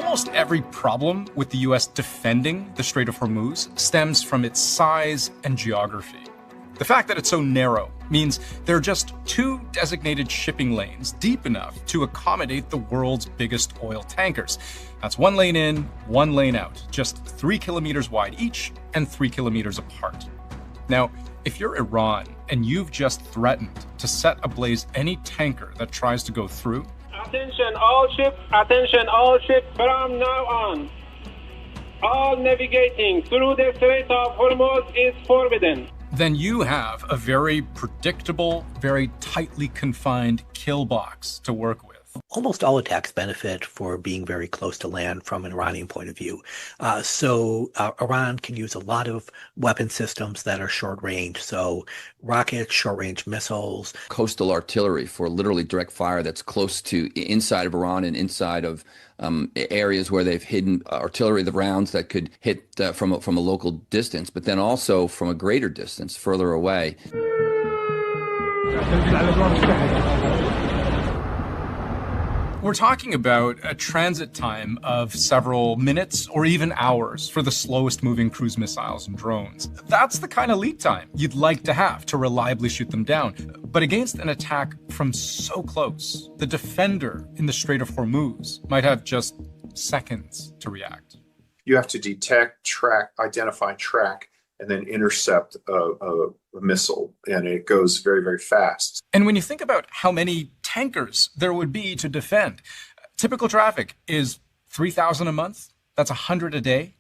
Almost every problem with the US defending the Strait of Hormuz stems from its size and geography. The fact that it's so narrow means there are just 2 designated shipping lanes deep enough to accommodate the world's biggest oil tankers. That's 1 lane in, 1 lane out, just 3 kilometers wide each and 3 kilometers apart. Now, if you're Iran and you've just threatened to set ablaze any tanker that tries to go through, attention all ships, from now on, all navigating through the Strait of Hormuz is forbidden. Then you have a very predictable, very tightly confined kill box to work with. Almost all attacks benefit for being very close to land from an Iranian point of view. So Iran can use a lot of weapon systems that are short range. So rockets, short range missiles. Coastal artillery for literally direct fire that's close to inside of Iran and inside of areas where they've hidden artillery, the rounds that could hit from a local distance, but then also from a greater distance further away. We're talking about a transit time of several minutes or even hours for the slowest moving cruise missiles and drones. That's the kind of lead time you'd like to have to reliably shoot them down. But against an attack from so close, the defender in the Strait of Hormuz might have just seconds to react. You have to detect, track, identify, track, and then intercept a missile, and it goes very, very fast. And when you think about how many tankers there would be to defend, typical traffic is 3,000 a month. That's 100 a day.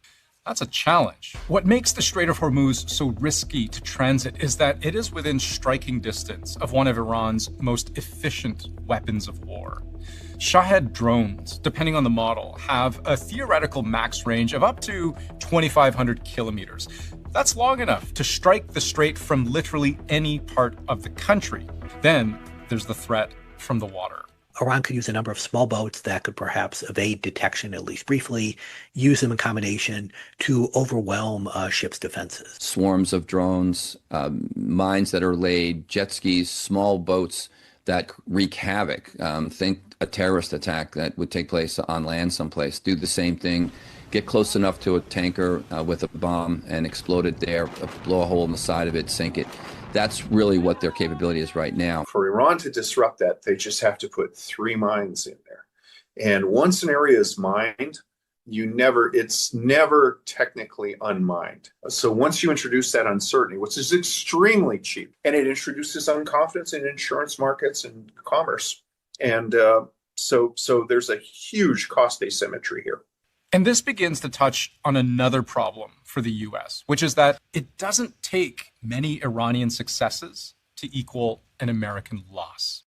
That's a challenge. What makes the Strait of Hormuz so risky to transit is that it is within striking distance of one of Iran's most efficient weapons of war. Shahed drones, depending on the model, have a theoretical max range of up to 2,500 kilometers. That's long enough to strike the strait from literally any part of the country. Then there's the threat from the water. Iran could use a number of small boats that could perhaps evade detection, at least briefly, use them in combination to overwhelm ships' defenses. Swarms of drones, mines that are laid, jet skis, small boats that wreak havoc. Think a terrorist attack that would take place on land someplace. Do the same thing. Get close enough to a tanker with a bomb and explode it there, blow a hole in the side of it, sink it. That's really what their capability is right now. For Iran to disrupt that, they just have to put 3 mines in there. And once an area is mined, it's never technically unmined. So once you introduce that uncertainty, which is extremely cheap, and it introduces unconfidence in insurance markets and commerce. And so there's a huge cost asymmetry here. And this begins to touch on another problem for the US, which is that it doesn't take many Iranian successes to equal an American loss.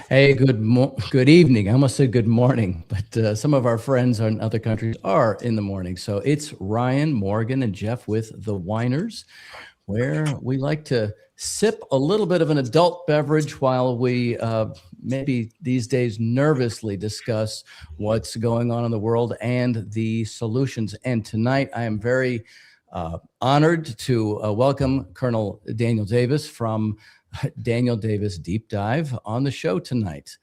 Hey, good evening. I almost said good morning, but some of our friends in other countries are in the morning. So it's Ryan, Morgan, and Jeff with The Whiners, where we like to sip a little bit of an adult beverage while we maybe these days nervously discuss what's going on in the world and the solutions. And tonight I am very honored to welcome Colonel Daniel Davis from Daniel Davis Deep Dive on the show tonight.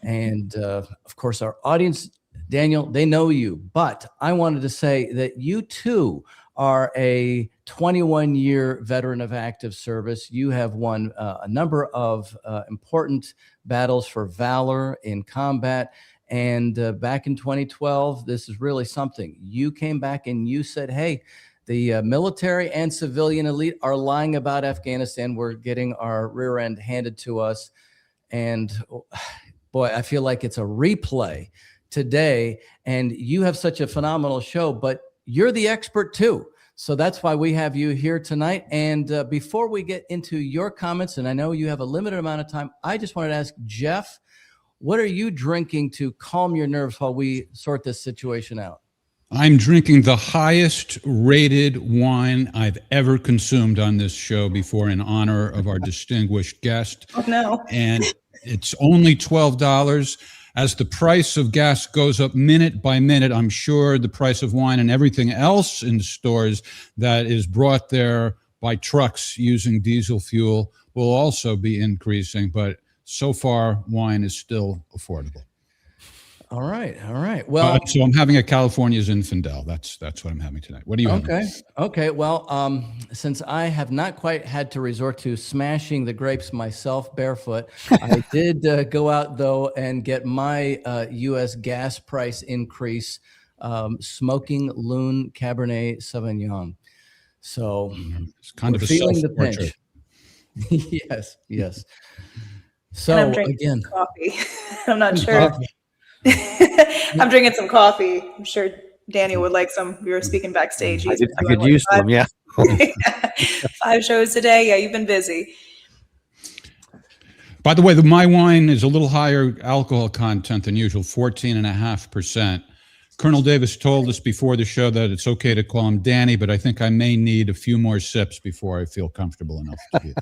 And of course, our audience, Daniel, they know you, but I wanted to say that you too are a 21-year veteran of active service. You have won a number of important battles for valor in combat, And back in 2012, this is really something. You came back and you said, hey, the military and civilian elite are lying about Afghanistan. We're getting our rear end handed to us. And boy, I feel like it's a replay today. And you have such a phenomenal show, but you're the expert too. So that's why we have you here tonight. And before we get into your comments, and I know you have a limited amount of time, I just wanted to ask Jeff, what are you drinking to calm your nerves while we sort this situation out? I'm drinking the highest rated wine I've ever consumed on this show before in honor of our distinguished guest. Oh, no. And it's only $12. As the price of gas goes up minute by minute, I'm sure the price of wine and everything else in stores that is brought there by trucks using diesel fuel will also be increasing. But so far, wine is still affordable. All right. All right. Well, so I'm having a California Zinfandel. That's what I'm having tonight. What do you have? Okay. Well, since I have not quite had to resort to smashing the grapes myself barefoot, I did go out though and get my U.S. gas price increase, Smoking Loon Cabernet Sauvignon. So it's kind of a feeling the self-portrait. pinch. Yes. So And I'm drinking again, coffee. I'm not sure. I'm drinking some coffee. I'm sure Danny would like some. We were speaking backstage. I He's been could doing, use some, yeah. 5 shows today. Yeah, you've been busy. By the way, my wine is a little higher alcohol content than usual, 14.5%. Colonel Davis told us before the show that it's okay to call him Danny, but I think I may need a few more sips before I feel comfortable enough to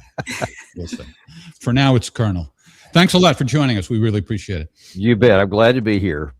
we'll see. For now, it's Colonel. Thanks a lot for joining us. We really appreciate it. You bet. I'm glad to be here.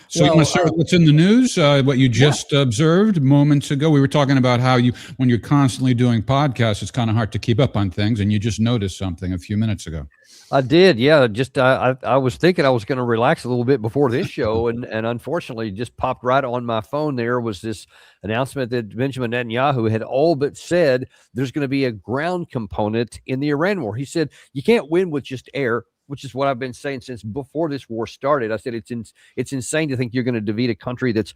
So you want to start with what's in the news? What you just observed moments ago? We were talking about how when you're constantly doing podcasts, it's kind of hard to keep up on things, and you just noticed something a few minutes ago. I did, yeah. Just I was thinking I was going to relax a little bit before this show, and unfortunately, just popped right on my phone. There was this announcement that Benjamin Netanyahu had all but said there's going to be a ground component in the Iran war. He said you can't win with just air, which is what I've been saying since before this war started. I said it's insane to think you're going to defeat a country that's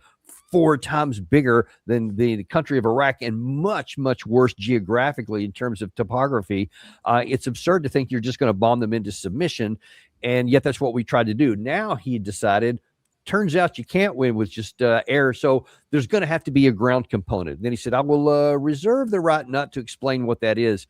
4 times bigger than the country of Iraq and much, much worse geographically in terms of topography. It's absurd to think you're just going to bomb them into submission, and yet that's what we tried to do. Now he decided, turns out you can't win with just air, so there's going to have to be a ground component. Then he said, I will reserve the right not to explain what that is.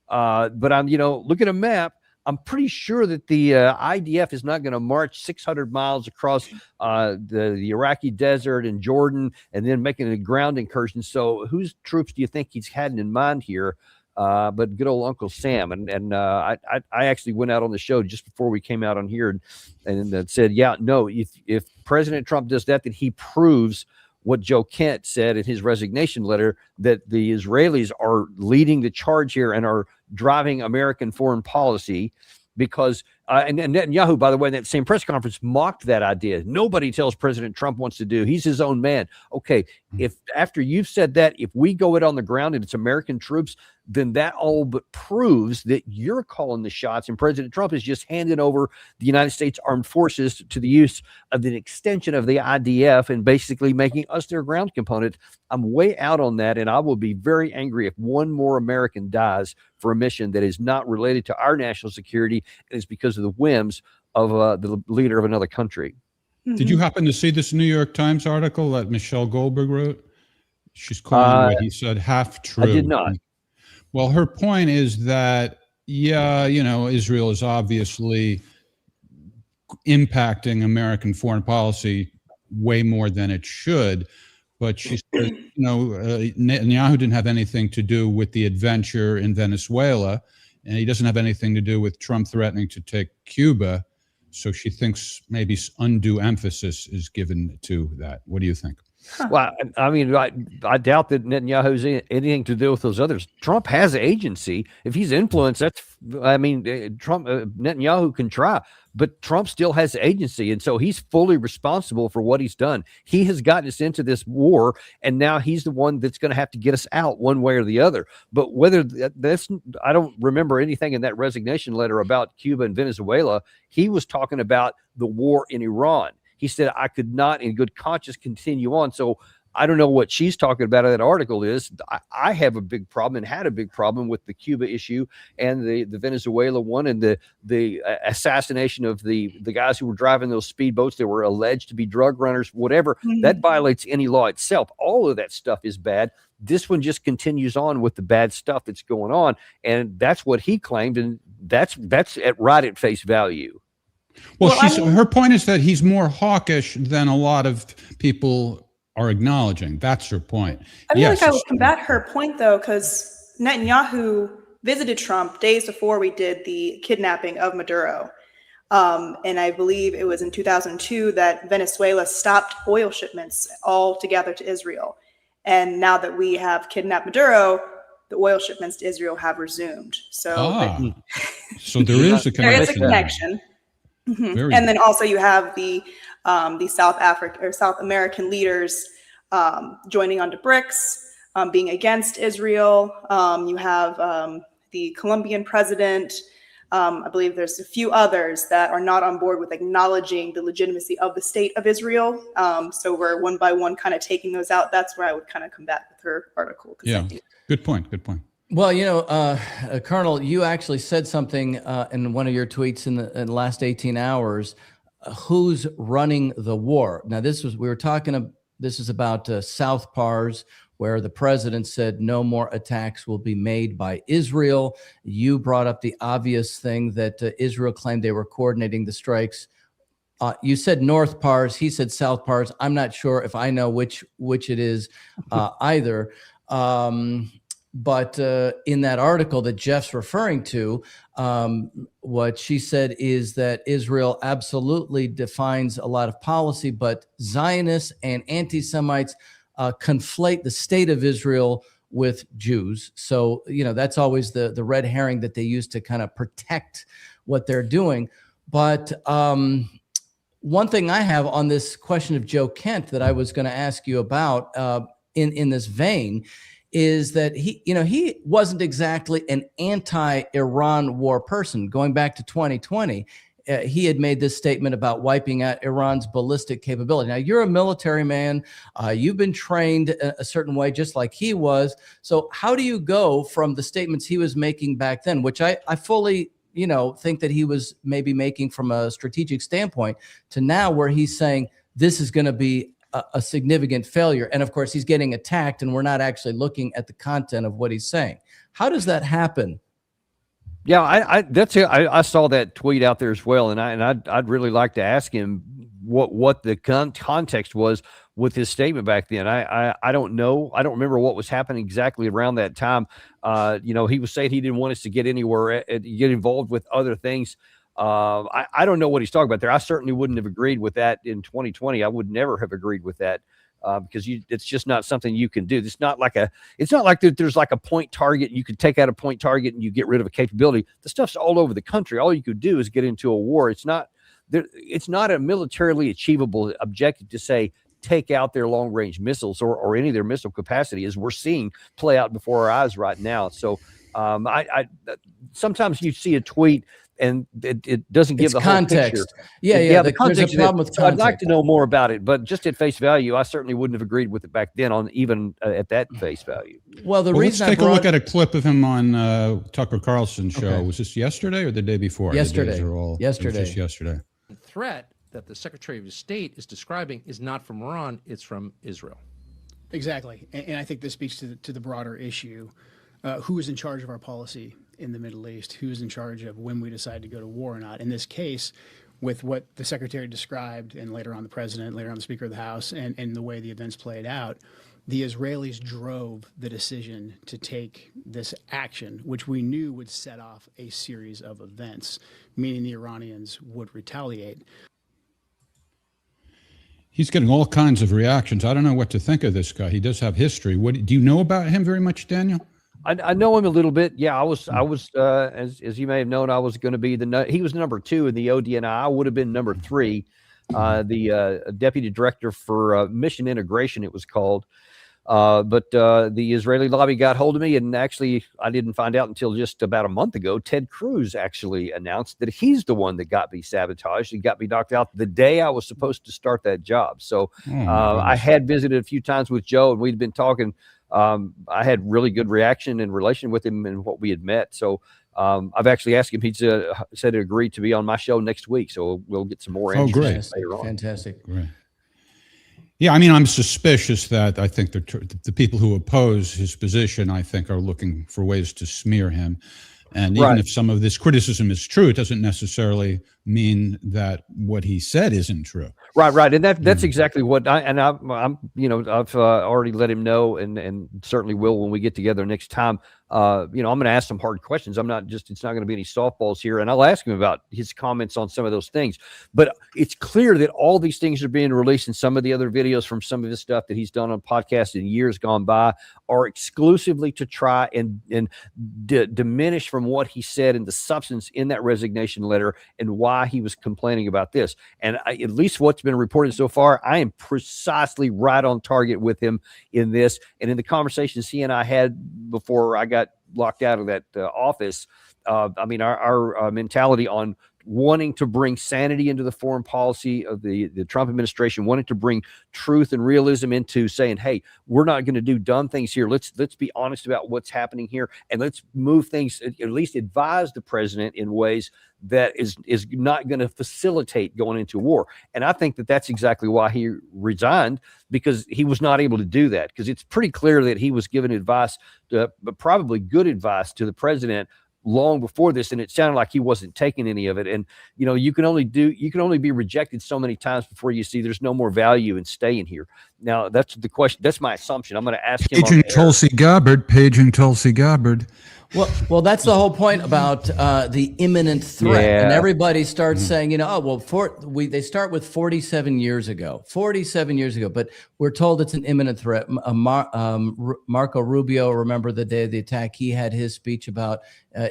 But I'm, look at a map. I'm pretty sure that the IDF is not going to march 600 miles across the Iraqi desert and Jordan and then making a ground incursion. So whose troops do you think he's had in mind here? But good old Uncle Sam. And I actually went out on the show just before we came out on here and said, yeah, no, if President Trump does that, then he proves what Joe Kent said in his resignation letter, that the Israelis are leading the charge here and are driving American foreign policy, because and Netanyahu, by the way, in that same press conference mocked that idea. Nobody tells President Trump wants to do. He's his own man. Okay, if after you've said that, if we go it on the ground and it's American troops, then that all but proves that you're calling the shots, and President Trump is just handing over the United States Armed Forces to the use of an extension of the IDF and basically making us their ground component. I'm way out on that, and I will be very angry if one more American dies for a mission that is not related to our national security and is because of the whims of the leader of another country. Did you happen to see this New York Times article that Michelle Goldberg wrote? She's calling what he said half true. I did not. Well, her point is that, Israel is obviously impacting American foreign policy way more than it should. But she said, Netanyahu didn't have anything to do with the adventure in Venezuela, and he doesn't have anything to do with Trump threatening to take Cuba. So she thinks maybe undue emphasis is given to that. What do you think? Well, I mean, I doubt that Netanyahu's anything to do with those others. Trump has agency. If he's influenced, Trump, Netanyahu can try, but Trump still has agency. And so he's fully responsible for what he's done. He has gotten us into this war, and now he's the one that's going to have to get us out one way or the other. But whether I don't remember anything in that resignation letter about Cuba and Venezuela. He was talking about the war in Iran. He said, I could not in good conscience continue on. So I don't know what she's talking about in that article is. I have a big problem and had a big problem with the Cuba issue and the Venezuela one and the assassination of the guys who were driving those speedboats that were alleged to be drug runners, whatever. That violates any law itself. All of that stuff is bad. This one just continues on with the bad stuff that's going on. And that's what he claimed. And that's right at face value. Well, her point is that he's more hawkish than a lot of people are acknowledging. That's her point. I feel like I would combat her point, though, because Netanyahu visited Trump days before we did the kidnapping of Maduro. And I believe it was in 2002 that Venezuela stopped oil shipments altogether to Israel. And now that we have kidnapped Maduro, the oil shipments to Israel have resumed. So, so there is a connection. There is a connection. And then also you have the South American leaders joining onto BRICS, being against Israel. You have the Colombian president. I believe there's a few others that are not on board with acknowledging the legitimacy of the state of Israel. So we're one by one kind of taking those out. That's where I would kind of combat with her article. Yeah, good point. Good point. Well, Colonel, you actually said something in one of your tweets in the last 18 hours. Who's running the war? Now, this is about South Pars, where the president said no more attacks will be made by Israel. You brought up the obvious thing that Israel claimed they were coordinating the strikes. You said North Pars. He said South Pars. I'm not sure if I know which it is either. But in that article that Jeff's referring to, what she said is that Israel absolutely defines a lot of policy, but Zionists and anti-Semites conflate the state of Israel with Jews. So, that's always the red herring that they use to kind of protect what they're doing. But one thing I have on this question of Joe Kent that I was going to ask you about in this vein is that he wasn't exactly an anti-Iran war person. Going back to 2020, he had made this statement about wiping out Iran's ballistic capability. Now, you're a military man. You've been trained a certain way, just like he was. So how do you go from the statements he was making back then, which I fully think that he was maybe making from a strategic standpoint, to now where he's saying this is going to be a significant failure. And of course, he's getting attacked and we're not actually looking at the content of what he's saying. How does that happen? Yeah, I saw that tweet out there as well. And I'd really like to ask him what the context was with his statement back then. I don't know. I don't remember what was happening exactly around that time. He was saying he didn't want us to get anywhere, get involved with other things. I don't know what he's talking about there. I certainly wouldn't have agreed with that in 2020. I would never have agreed with that because it's just not something you can do. It's not like there's like a point target. You could take out a point target and you get rid of a capability. The stuff's all over the country. All you could do is get into a war. It's not a militarily achievable objective to say take out their long range missiles or any of their missile capacity, as we're seeing play out before our eyes right now. So I sometimes you see a tweet and it doesn't give the context. Whole picture. Yeah. The context. There's a problem with so I'd like to know more about it, but just at face value, I certainly wouldn't have agreed with it back then on even at that face value. Well, let's take a look at a clip of him on Tucker Carlson's show. Okay. Was this yesterday or the day before? Yesterday. Yesterday. Just yesterday. The threat that the Secretary of State is describing is not from Iran, it's from Israel. Exactly. And I think this speaks to the broader issue. Who is in charge of our policy in the Middle East? Who's in charge of when we decide to go to war or not? In this case, with what the Secretary described, and later on the President, later on the Speaker of the House, and the way the events played out, the Israelis drove the decision to take this action, which we knew would set off a series of events, meaning the Iranians would retaliate. He's getting all kinds of reactions. I don't know what to think of this guy. He does have history. What do you know about him very much, Daniel? I know him a little bit. Yeah, I was as you may have known, I was going to be he was number 2 in the ODNI. I would have been number 3, the deputy director for mission integration, it was called. But the Israeli lobby got hold of me, and actually I didn't find out until just about a month ago. Ted Cruz actually announced that he's the one that got me sabotaged and got me knocked out the day I was supposed to start that job. So I had visited a few times with Joe, and we'd been talking. I had really good reaction and relation with him and what we had met. So I've actually asked him. He said he agreed to be on my show next week. So we'll get some more answers later on. Fantastic. Great. Yeah, I mean, I'm suspicious that I think the people who oppose his position, I think, are looking for ways to smear him. And even if some of this criticism is true, it doesn't necessarily mean that what he said isn't true. Right. And that's exactly what I'm I've already let him know, and certainly will when we get together next time. I'm going to ask some hard questions. it's not going to be any softballs here. And I'll ask him about his comments on some of those things. But it's clear that all these things are being released, and some of the other videos from some of the stuff that he's done on podcasts in years gone by are exclusively to try and diminish from what he said and the substance in that resignation letter and why he was complaining about this. And at least what's been reported so far, I am precisely right on target with him in this. And in the conversations he and I had before I got locked out of that office, our mentality on wanting to bring sanity into the foreign policy of the Trump administration, wanting to bring truth and realism into saying, hey, we're not going to do dumb things here. Let's be honest about what's happening here, and let's move things, at least advise the president in ways that is not going to facilitate going into war. And I think that that's exactly why he resigned, because he was not able to do that, because it's pretty clear that he was giving advice, but probably good advice to the president long before this, and it sounded like he wasn't taking any of it. And you can only be rejected so many times before you see there's no more value in staying here. Now that's the question. That's my assumption. I'm going to ask him. Paging Tulsi Gabbard. Well, that's the whole point about the imminent threat, and everybody starts saying, they start with 47 years ago, but we're told it's an imminent threat. Marco Rubio, remember the day of the attack, he had his speech about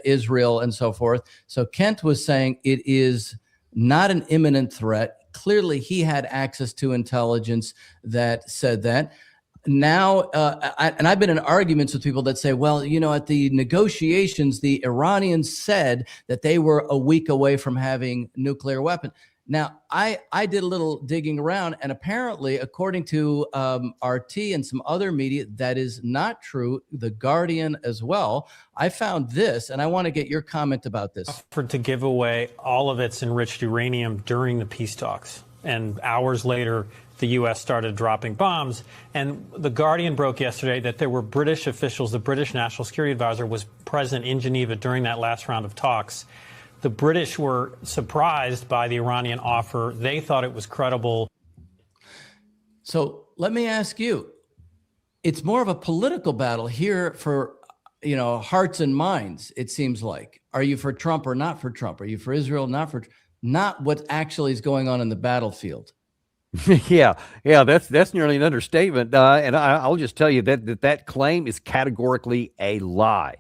Israel and so forth. So Kent was saying it is not an imminent threat. Clearly, he had access to intelligence that said that. Now, I've been in arguments with people that say, well, at the negotiations, the Iranians said that they were a week away from having nuclear weapons. Now, I did a little digging around, and apparently, according to RT and some other media, that is not true. The Guardian as well. I found this, and I want to get your comment about this. Offered to give away all of its enriched uranium during the peace talks, and hours later, the U.S. started dropping bombs. And the Guardian broke yesterday that there were British officials. The British National Security Advisor was present in Geneva during that last round of talks. The British were surprised by the Iranian offer. They thought it was credible. So let me ask you, it's more of a political battle here for, hearts and minds, it seems like. Are you for Trump or not for Trump? Are you for Israel, not what actually is going on in the battlefield? Yeah, that's nearly an understatement. And I'll just tell you that claim is categorically a lie.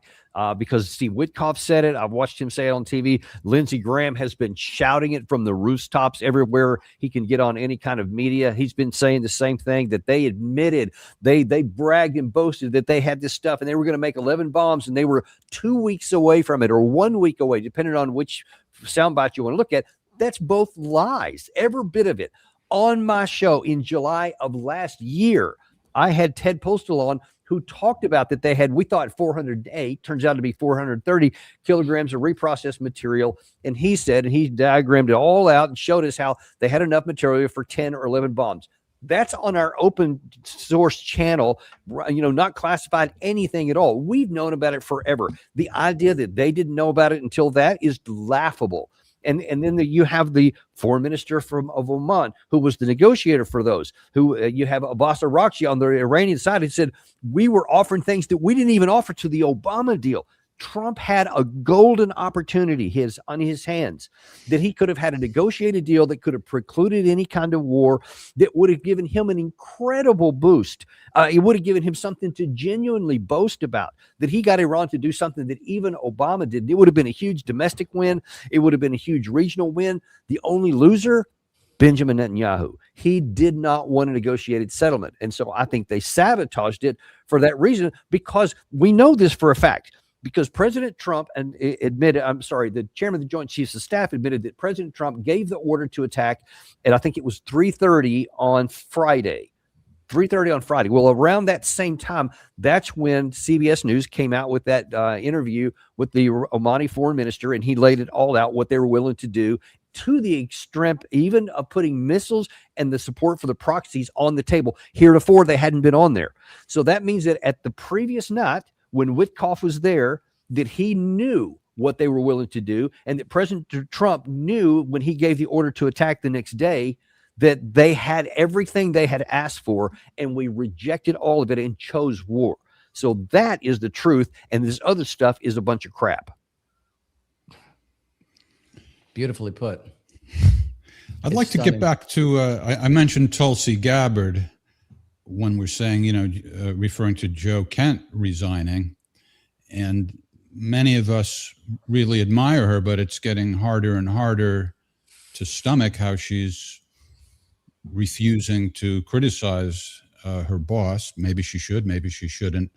Because Steve Witkoff said it. I've watched him say it on TV. Lindsey Graham has been shouting it from the rooftops everywhere he can get on any kind of media. He's been saying the same thing, that they admitted, they bragged and boasted that they had this stuff and they were going to make 11 bombs, and they were 2 weeks away from it, or 1 week away, depending on which soundbite you want to look at. That's both lies, every bit of it. On my show in July of last year, I had Ted Postal on, who talked about that we thought 408, turns out to be 430 kilograms of reprocessed material. And he said, and he diagrammed it all out and showed us how they had enough material for 10 or 11 bombs. That's on our open source channel, not classified anything at all. We've known about it forever. The idea that they didn't know about it until that is laughable. And then you have the foreign minister of Oman, who was the negotiator for those, who you have Abbas Araghchi on the Iranian side, who said, we were offering things that we didn't even offer to the Obama deal. Trump had a golden opportunity on his hands, that he could have had a negotiated deal that could have precluded any kind of war, that would have given him an incredible boost. It would have given him something to genuinely boast about, that he got Iran to do something that even Obama did. It would have been a huge domestic win. It would have been a huge regional win. The only loser, Benjamin Netanyahu. He did not want a negotiated settlement. And so I think they sabotaged it for that reason, because we know this for a fact. Because President Trump the chairman of the Joint Chiefs of Staff admitted that President Trump gave the order to attack, and I think it was 3:30 on Friday. 3:30 on Friday. Well, around that same time, that's when CBS News came out with that interview with the Omani foreign minister, and he laid it all out, what they were willing to do, to the extreme even of putting missiles and the support for the proxies on the table. Heretofore, they hadn't been on there. So that means that at the previous night, when Witkoff was there, that he knew what they were willing to do, and that President Trump knew when he gave the order to attack the next day that they had everything they had asked for, and we rejected all of it and chose war. So that is the truth, and this other stuff is a bunch of crap. Beautifully put. I'd like to get back to, I mentioned Tulsi Gabbard when we're saying, referring to Joe Kent resigning, and many of us really admire her, but it's getting harder and harder to stomach how she's refusing to criticize her boss. Maybe she should, maybe she shouldn't.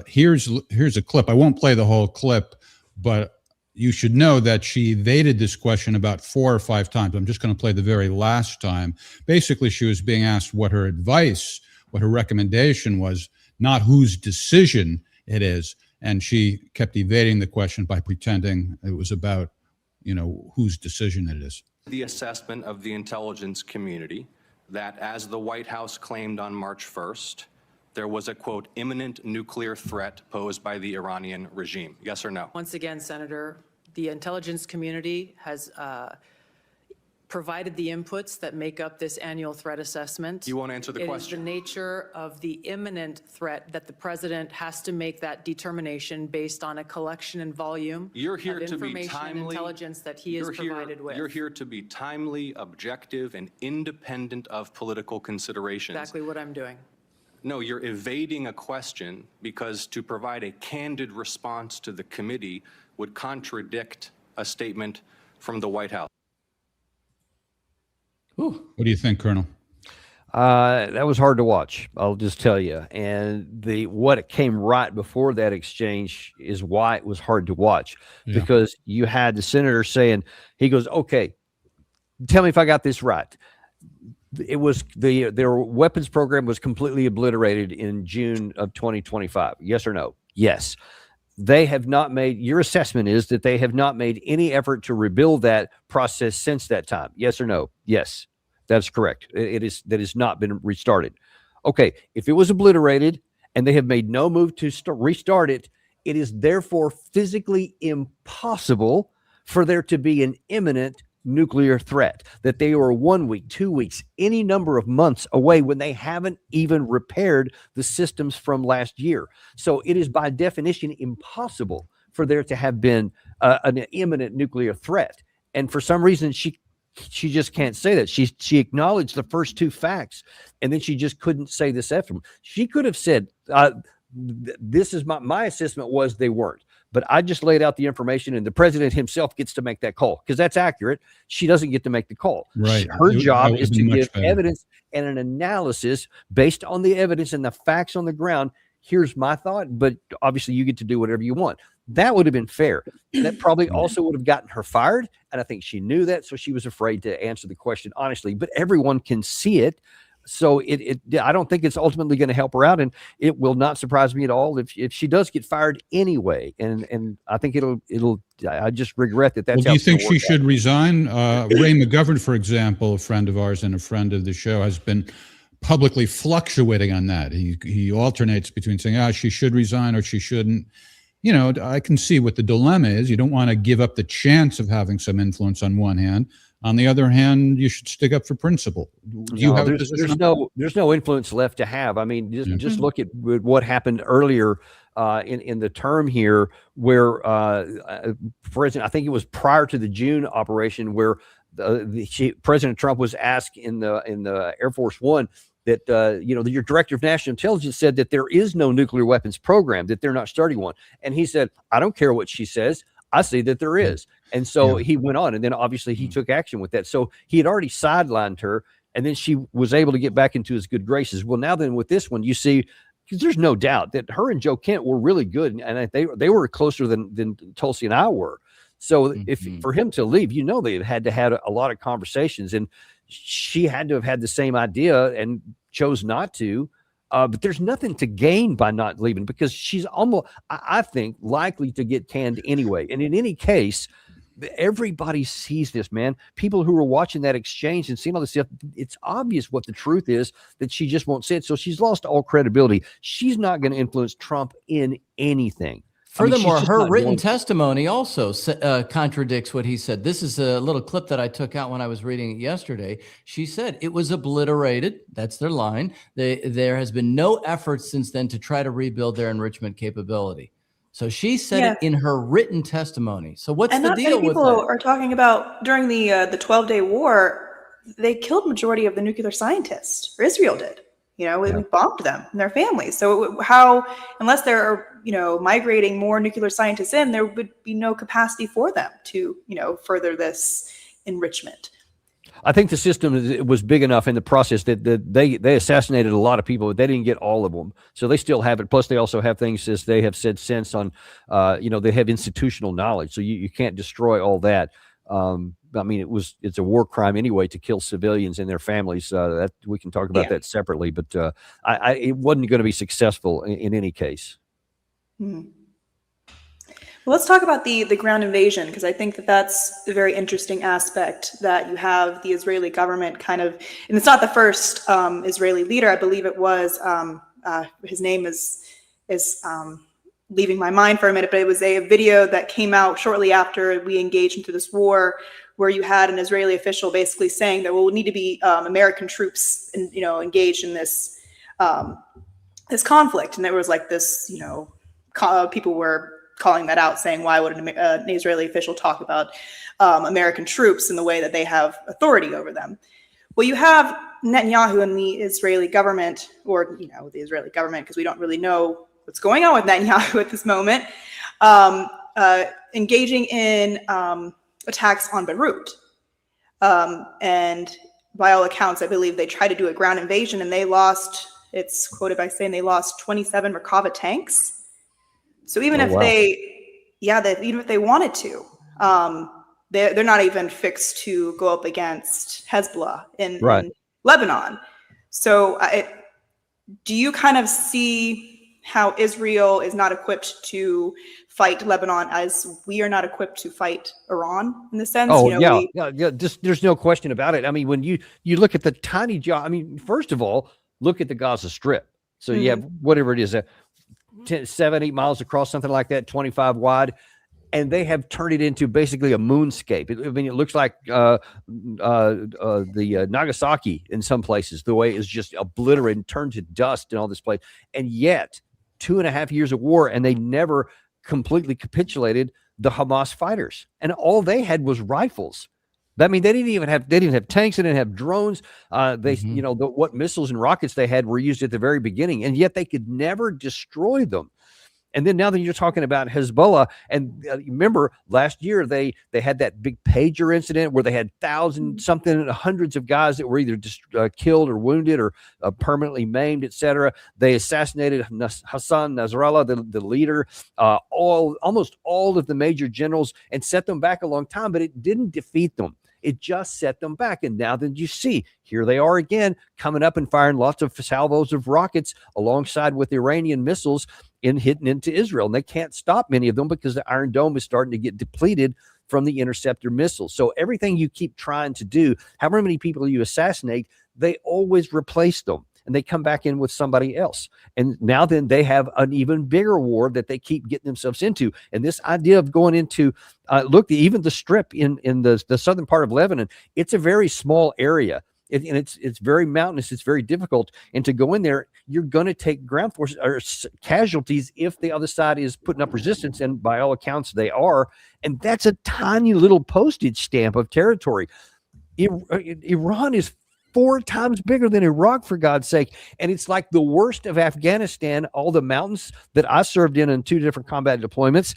Here's a clip. I won't play the whole clip, but you should know that she evaded this question about 4 or 5 times. I'm just going to play the very last time. Basically, she was being asked what her advice, what her recommendation was, not whose decision it is. And she kept evading the question by pretending it was about, whose decision it is. The assessment of the intelligence community that, as the White House claimed on March 1st, there was a, quote, imminent nuclear threat posed by the Iranian regime. Yes or no? Once again, Senator, the intelligence community has provided the inputs that make up this annual threat assessment. You won't answer the question. It is the nature of the imminent threat that the president has to make that determination based on a collection and volume of information and intelligence that he is provided with. You're here to be timely, objective, and independent of political considerations. Exactly what I'm doing. No, you're evading a question because to provide a candid response to the committee would contradict a statement from the White House. What do you think, Colonel? That was hard to watch, I'll just tell you. And what came right before that exchange is why it was hard to watch. Yeah. Because you had the senator saying, he goes, okay, tell me if I got this right. It was their weapons program was completely obliterated in June of 2025. Yes or no? Yes. They have not made, your assessment is that they have not made any effort to rebuild that process since that time. Yes or no? Yes, that's correct. That has not been restarted. Okay, if it was obliterated and they have made no move to restart it, it is therefore physically impossible for there to be an imminent nuclear threat, that they are 1 week, 2 weeks, any number of months away when they haven't even repaired the systems from last year. So it is by definition impossible for there to have been an imminent nuclear threat. And for some reason, she just can't say that. She acknowledged the first 2 facts, and then she just couldn't say the second. She could have said, this is my assessment was they weren't. But I just laid out the information, and the president himself gets to make that call because that's accurate. She doesn't get to make the call. Right. Her job is to give evidence and an analysis based on the evidence and the facts on the ground. Here's my thought, but obviously you get to do whatever you want. That would have been fair. That probably also would have gotten her fired, and I think she knew that, so she was afraid to answer the question honestly. But everyone can see it. So I don't think it's ultimately going to help her out, and it will not surprise me at all if she does get fired anyway. And I think I just regret that. That's. Well, do you think she should resign? Ray McGovern, for example, a friend of ours and a friend of the show, has been publicly fluctuating on that. He alternates between saying, she should resign or she shouldn't. I can see what the dilemma is. You don't want to give up the chance of having some influence on one hand. On the other hand, you should stick up for principle. Do you have a position? There's no influence left to have. I mean, just look at what happened earlier in the term here, where President, I think it was prior to the June operation, where President Trump was asked in the Air Force One that your director of national intelligence said that there is no nuclear weapons program, that they're not starting one, and he said, "I don't care what she says. I say that there is." And so he went on, and then obviously he took action with that. So he had already sidelined her, and then she was able to get back into his good graces. Well, now then with this one, you see, because there's no doubt that her and Joe Kent were really good, and they were closer than Tulsi and I were. So if for him to leave, they had to have a lot of conversations, and she had to have had the same idea and chose not to. But there's nothing to gain by not leaving, because she's almost, I think, likely to get canned anyway. And in any case, everybody sees this, man. People who are watching that exchange and seeing all this stuff, it's obvious what the truth is, that she just won't say it. So she's lost all credibility. She's not going to influence Trump in anything. Furthermore, her written testimony also contradicts what he said. This is a little clip that I took out when I was reading it yesterday. She said it was obliterated. That's their line. There has been no effort since then to try to rebuild their enrichment capability. So she said it in her written testimony. So what's the deal with that? People are talking about during the 12-day war, they killed majority of the nuclear scientists, or Israel did. We bombed them and their families. So unless there are, migrating more nuclear scientists in, there would be no capacity for them to, further this enrichment. I think the system was big enough in the process that they assassinated a lot of people, but they didn't get all of them. So they still have it. Plus, they also have things, as they have said since, on, they have institutional knowledge. So you can't destroy all that. I mean, it's a war crime anyway to kill civilians and their families. That we can talk about that separately, but it wasn't going to be successful in any case. Mm-hmm. Well, let's talk about the ground invasion, because I think that's a very interesting aspect, that you have the Israeli government kind of, and it's not the first Israeli leader. I believe it was his name is leaving my mind for a minute, but it was a video that came out shortly after we engaged into this war, where you had an Israeli official basically saying there will need to be American troops, engaged in this this conflict, and there was like this, people were calling that out, saying, why would an Israeli official talk about American troops in the way that they have authority over them? Well, you have Netanyahu and the Israeli government, or the Israeli government, because we don't really know what's going on with Netanyahu at this moment, engaging in attacks on Beirut. And by all accounts, I believe they tried to do a ground invasion, and they lost, it's quoted by saying they lost 27 Merkava tanks. So even if even if they wanted to, they're not even fixed to go up against Hezbollah in Lebanon. So do you kind of see how Israel is not equipped to fight Lebanon as we are not equipped to fight Iran in the sense? There's no question about it. I mean, when you look at the tiny job, I mean, first of all, look at the Gaza Strip. So you have whatever it is, 7-8 miles across, something like that, 25 wide, and they have turned it into basically a moonscape. It looks like the Nagasaki in some places, the way it's just obliterated and turned to dust in all this place. And yet 2.5 years of war, and they never completely capitulated the Hamas fighters, and all they had was rifles. I mean, they didn't have tanks, they didn't have drones. What missiles and rockets they had were used at the very beginning, and yet they could never destroy them. And then now that you're talking about Hezbollah, and remember last year they had that big pager incident where they had hundreds of guys that were either killed or wounded or permanently maimed, etc. They assassinated Hassan Nasrallah, the leader, almost all of the major generals, and set them back a long time, but it didn't defeat them. It just set them back. And now that you see, here they are again, coming up and firing lots of salvos of rockets alongside with Iranian missiles hitting into Israel. And they can't stop many of them because the Iron Dome is starting to get depleted from the interceptor missiles. So everything you keep trying to do, however many people you assassinate, they always replace them. and they come back in with somebody else. And now then they have an even bigger war that they keep getting themselves into. And this idea of going into, look, even the strip in the southern part of Lebanon, it's a very small area. And it's very mountainous. It's very difficult. And to go in there, you're going to take ground forces or casualties if the other side is putting up resistance. And by all accounts, they are. And that's a tiny little postage stamp of territory. Iran is 4 times bigger than Iraq, for God's sake. And it's like the worst of Afghanistan, all the mountains that I served in 2 different combat deployments.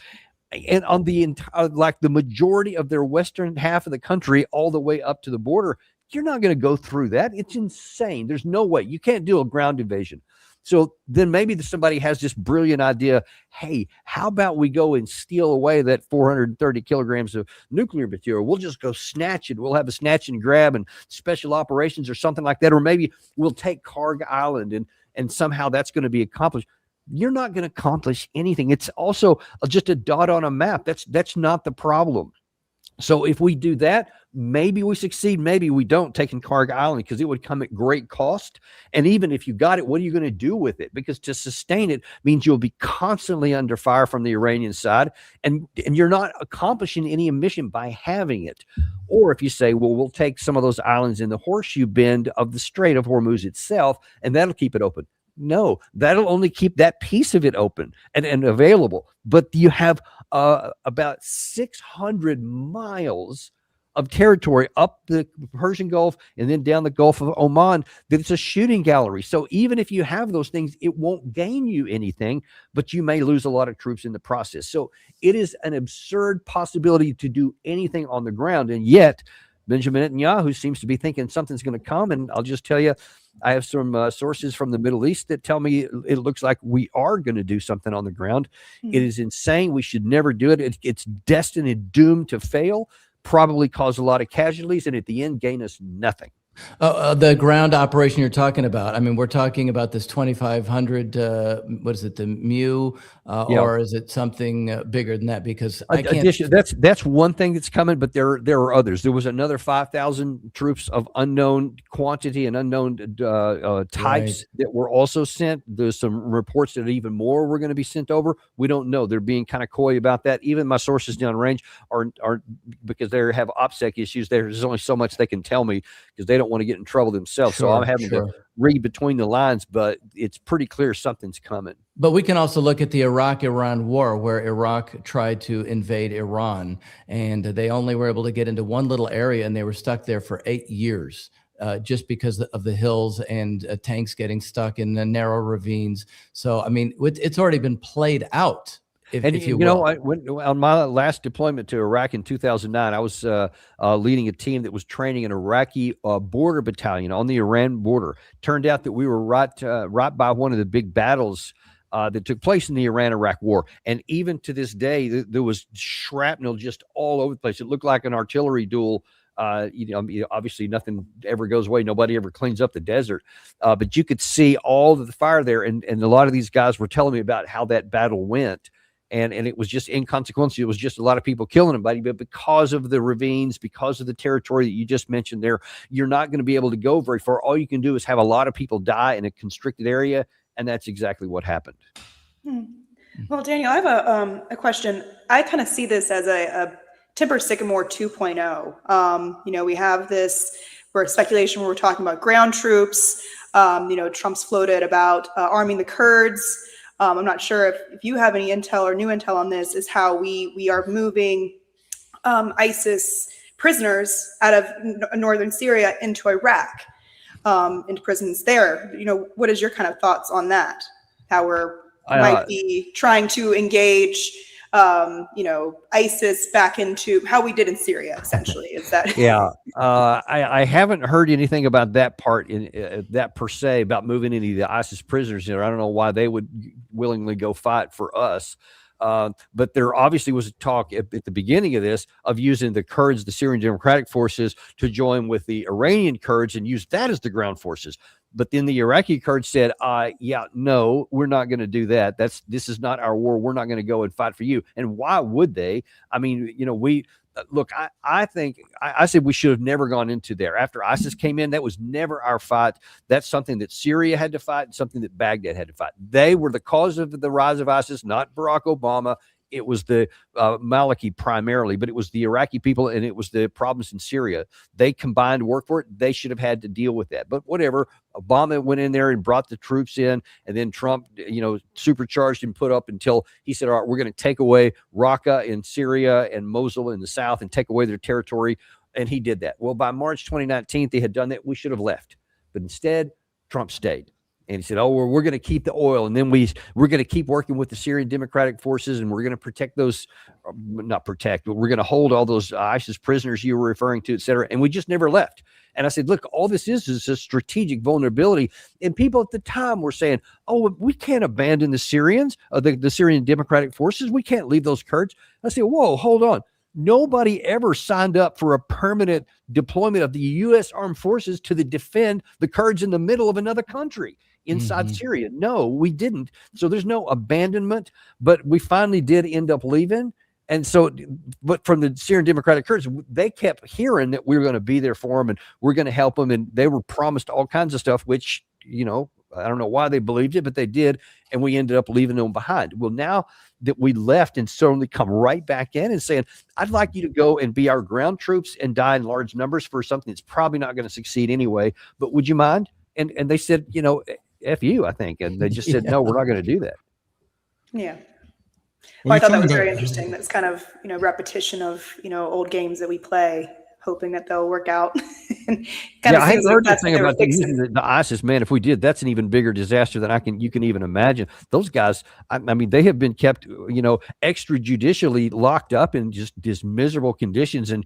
And on the entire, like the majority of their western half of the country, all the way up to the border, you're not going to go through that. It's insane. There's no way. You can't do a ground invasion. So then maybe somebody has this brilliant idea. Hey, how about we go and steal away that 430 kilograms of nuclear material? We'll just go snatch it. We'll have a snatch and grab and special operations or something like that. Or maybe we'll take Karg Island and somehow that's going to be accomplished. You're not going to accomplish anything. It's also just a dot on a map. That's not the problem. So if we do that, maybe we succeed, maybe we don't, taking Karg Island, because it would come at great cost. And even if you got it, what are you going to do with it? Because to sustain it means you'll be constantly under fire from the Iranian side, and you're not accomplishing any mission by having it. Or if you say, well, we'll take some of those islands in the horseshoe bend of the Strait of Hormuz itself, and that'll keep it open. No, that'll only keep that piece of it open and available. But you have about 600 miles of territory up the Persian Gulf and then down the Gulf of Oman that it's a shooting gallery. So even if you have those things, it won't gain you anything, but you may lose a lot of troops in the process. So it is an absurd possibility to do anything on the ground. And yet Benjamin Netanyahu seems to be thinking something's going to come. And I'll just tell you, I have some sources from the Middle East that tell me it looks like we are going to do something on the ground. It is insane. We should never do it. It's destined and doomed to fail, probably cause a lot of casualties, and at the end, gain us nothing. The ground operation you're talking about, I mean, we're talking about this 2,500, what is it, the MU, or is it something bigger than that? Because I can't. That's one thing that's coming, but there are others. There was another 5,000 troops of unknown quantity and unknown types that were also sent. There's some reports that even more were going to be sent over. We don't know. They're being kind of coy about that. Even my sources downrange are because they have OPSEC issues. There's only so much they can tell me because they don't want to get in trouble themselves. So I'm having to read between the lines, but it's pretty clear something's coming. But we can also look at the Iraq-Iran war, where Iraq tried to invade Iran, and they only were able to get into one little area, and they were stuck there for 8 years. Just because of the hills and tanks getting stuck in the narrow ravines. So, I mean, it's already been played out. If you know, on my last deployment to Iraq in 2009, I was leading a team that was training an Iraqi border battalion on the Iran border. Turned out that we were right by one of the big battles that took place in the Iran-Iraq war. And even to this day, there was shrapnel just all over the place. It looked like an artillery duel. Obviously nothing ever goes away. Nobody ever cleans up the desert. But you could see all of the fire there. And a lot of these guys were telling me about how that battle went. And it was just inconsequential. It was just a lot of people killing everybody. But because of the ravines, because of the territory that you just mentioned there, you're not going to be able to go very far. All you can do is have a lot of people die in a constricted area. And that's exactly what happened. Well, Daniel, I have a question. I kind of see this as a Timber Sycamore 2.0. We have this speculation where we're talking about ground troops. Trump's floated about arming the Kurds. I'm not sure if you have any intel or new intel on this, is how we are moving ISIS prisoners out of northern Syria into Iraq, into prisons there. What is your kind of thoughts on that? How we're might be trying to engage ISIS back into how we did in Syria, essentially. Is that? Yeah. I haven't heard anything about that part that per se about moving any of the ISIS prisoners. I don't know why they would willingly go fight for us. But there obviously was a talk at the beginning of this of using the Kurds, the Syrian Democratic Forces, to join with the Iranian Kurds and use that as the ground forces. But then the Iraqi Kurds said, no, we're not going to do that. This is not our war. We're not going to go and fight for you. And why would they? I mean, look, I think I said we should have never gone into there. After ISIS came in, that was never our fight. That's something that Syria had to fight and something that Baghdad had to fight. They were the cause of the rise of ISIS, not Barack Obama. It was the Maliki primarily, but it was the Iraqi people and it was the problems in Syria. They combined to work for it. They should have had to deal with that. But whatever, Obama went in there and brought the troops in, and then Trump, supercharged and put up until he said, all right, we're going to take away Raqqa in Syria and Mosul in the south and take away their territory. And he did that. Well, by March 2019, they had done that. We should have left. But instead, Trump stayed. And he said, oh, we're going to keep the oil. And then we're going to keep working with the Syrian Democratic Forces. And we're going to protect those, not protect, but we're going to hold all those ISIS prisoners you were referring to, et cetera. And we just never left. And I said, look, all this is a strategic vulnerability. And people at the time were saying, oh, we can't abandon the Syrians, the Syrian Democratic Forces. We can't leave those Kurds. I said, whoa, hold on. Nobody ever signed up for a permanent deployment of the U.S. armed forces to defend the Kurds in the middle of another country inside Syria. No, we didn't. So there's no abandonment, but we finally did end up leaving. And so, but from the Syrian Democratic Kurds, they kept hearing that we were going to be there for them and we're going to help them. And they were promised all kinds of stuff, which, I don't know why they believed it, but they did. And we ended up leaving them behind. Well, now that we left and suddenly come right back in and saying, I'd like you to go and be our ground troops and die in large numbers for something that's probably not going to succeed anyway. But would you mind? And they said, F you, I think. And they just said, no, we're not going to do that. Yeah. Well, I thought that was very interesting. That's kind of, repetition of, old games that we play, hoping that they'll work out. I had heard that thing about the ISIS, man. If we did, that's an even bigger disaster than you can even imagine. Those guys, I mean, they have been kept, extrajudicially locked up in just these miserable conditions. And,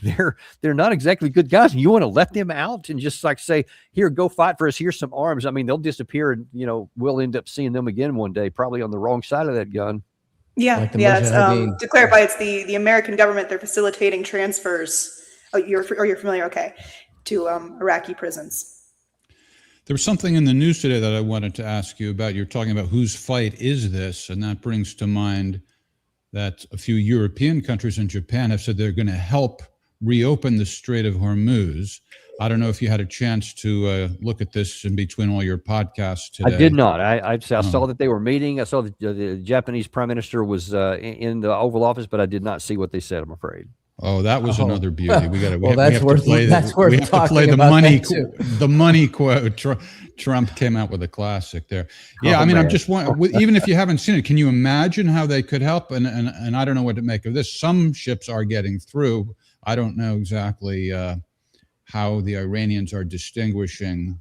they're not exactly good guys. You want to let them out and just say, here, go fight for us. Here's some arms. I mean, they'll disappear and, we'll end up seeing them again one day, probably on the wrong side of that gun. Yeah. To clarify, it's the American government. They're facilitating transfers. Oh, you're familiar. Okay. To Iraqi prisons. There was something in the news today that I wanted to ask you about. You're talking about whose fight is this? And that brings to mind that a few European countries and Japan have said they're going to help reopen the Strait of Hormuz. I don't know if you had a chance to look at this in between all your podcasts today. I did not. I saw that they were meeting. I saw the Japanese Prime Minister was in the Oval Office, but I did not see what they said, I'm afraid. Oh, that was another beauty. We got to. Well, that's worth talking the about money. Too. The money quote. Trump came out with a classic there. Yeah, I'm just wondering. Even if you haven't seen it, can you imagine how they could help? And I don't know what to make of this. Some ships are getting through. I don't know exactly how the Iranians are distinguishing